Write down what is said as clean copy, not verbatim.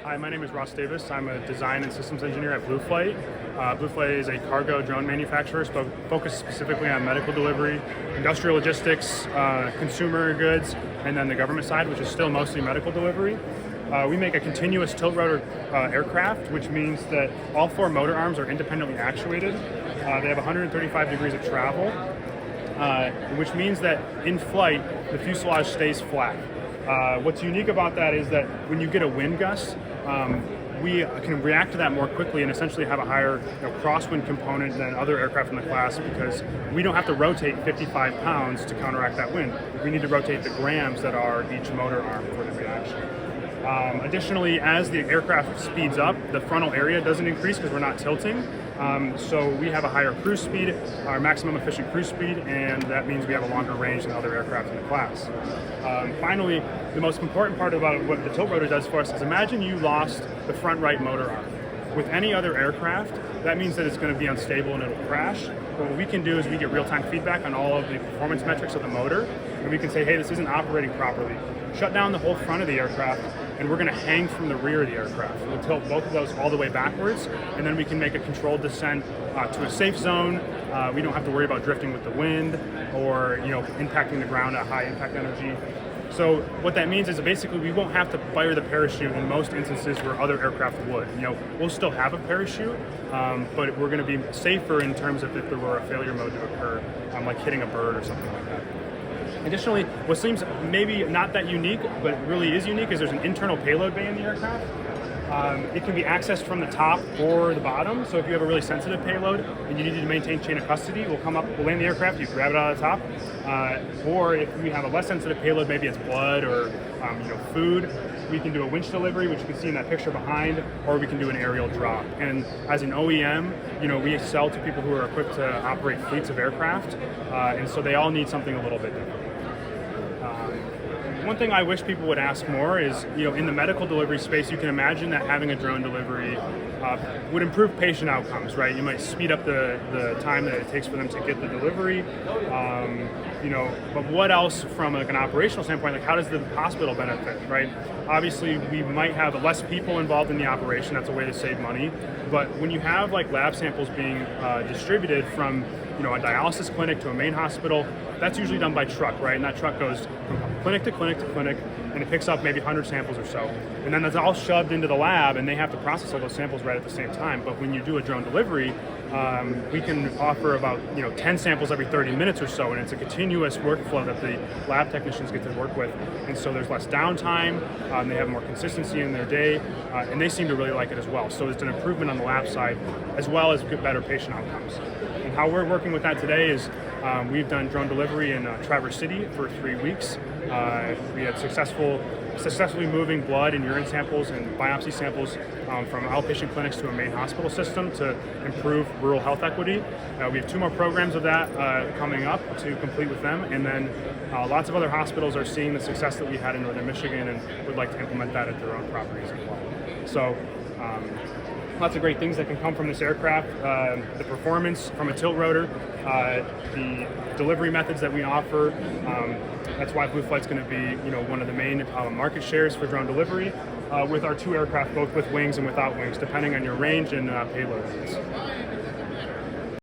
Hi, my name is Ross Davis. I'm a design and systems engineer at blueflite. Blueflite is a cargo drone manufacturer focused specifically on medical delivery, industrial logistics, consumer goods, and then the government side, which is still mostly medical delivery. We make a continuous tilt rotor aircraft, which means that all four motor arms are independently actuated. They have 135 degrees of travel, which means that in flight, the fuselage stays flat. What's unique about that is that when you get a wind gust, we can react to that more quickly and essentially have a higher crosswind component than other aircraft in the class, because we don't have to rotate 55 pounds to counteract that wind. We need to rotate the grams that are each motor arm for the reaction. Additionally, as the aircraft speeds up, the frontal area doesn't increase because we're not tilting. So we have a higher cruise speed, our maximum efficient cruise speed, and that means we have a longer range than other aircraft in the class. Finally, the most important part about what the tilt rotor does for us is imagine you lost the front right motor arm. With any other aircraft, that means that it's going to be unstable and it'll crash. But what we can do is we get real-time feedback on all of the performance metrics of the motor, and we can say, hey, this isn't operating properly. Shut down the whole front of the aircraft, and we're going to hang from the rear of the aircraft. We'll tilt both of those all the way backwards, and then we can make a controlled descent to a safe zone. We don't have to worry about drifting with the wind or impacting the ground at high impact energy. So what that means is that basically we won't have to fire the parachute in most instances where other aircraft would. We'll still have a parachute, but we're going to be safer in terms of if there were a failure mode to occur, like hitting a bird or something like that. Additionally, what seems maybe not that unique, but really is unique, is there's an internal payload bay in the aircraft. It can be accessed from the top or the bottom. So if you have a really sensitive payload and you need to maintain chain of custody, we'll land the aircraft, you grab it out of the top. Or if we have a less sensitive payload, maybe it's blood or food, we can do a winch delivery, which you can see in that picture behind, or we can do an aerial drop. And as an OEM, we sell to people who are equipped to operate fleets of aircraft, and so they all need something a little bit different. One thing I wish people would ask more is, in the medical delivery space, you can imagine that having a drone delivery would improve patient outcomes, right? You might speed up the time that it takes for them to get the delivery, but what else from an operational standpoint, how does the hospital benefit, right? Obviously, we might have less people involved in the operation. That's a way to save money. But when you have lab samples being distributed from a dialysis clinic to a main hospital, that's usually done by truck, right? And that truck goes from clinic to clinic to clinic, and it picks up maybe 100 samples or so. And then that's all shoved into the lab, and they have to process all those samples right at the same time. But when you do a drone delivery, we can offer about 10 samples every 30 minutes or so, and it's a continuous workflow that the lab technicians get to work with. And so there's less downtime, they have more consistency in their day, and they seem to really like it as well. So it's an improvement on the lab side, as well as better patient outcomes. And how we're working with that today is we've done drone delivery in Traverse City for 3 weeks. We had successfully moving blood and urine samples and biopsy samples from outpatient clinics to a main hospital system to improve rural health equity. We have 2 more programs of that coming up to complete with them, and then lots of other hospitals are seeing the success that we had in Northern Michigan and would like to implement that at their own properties as well. So lots of great things that can come from this aircraft. The performance from a tilt rotor, the delivery methods that we offer. That's why blueflight's going to be one of the main market shares for drone delivery, with our 2 aircraft, both with wings and without wings, depending on your range and payload needs.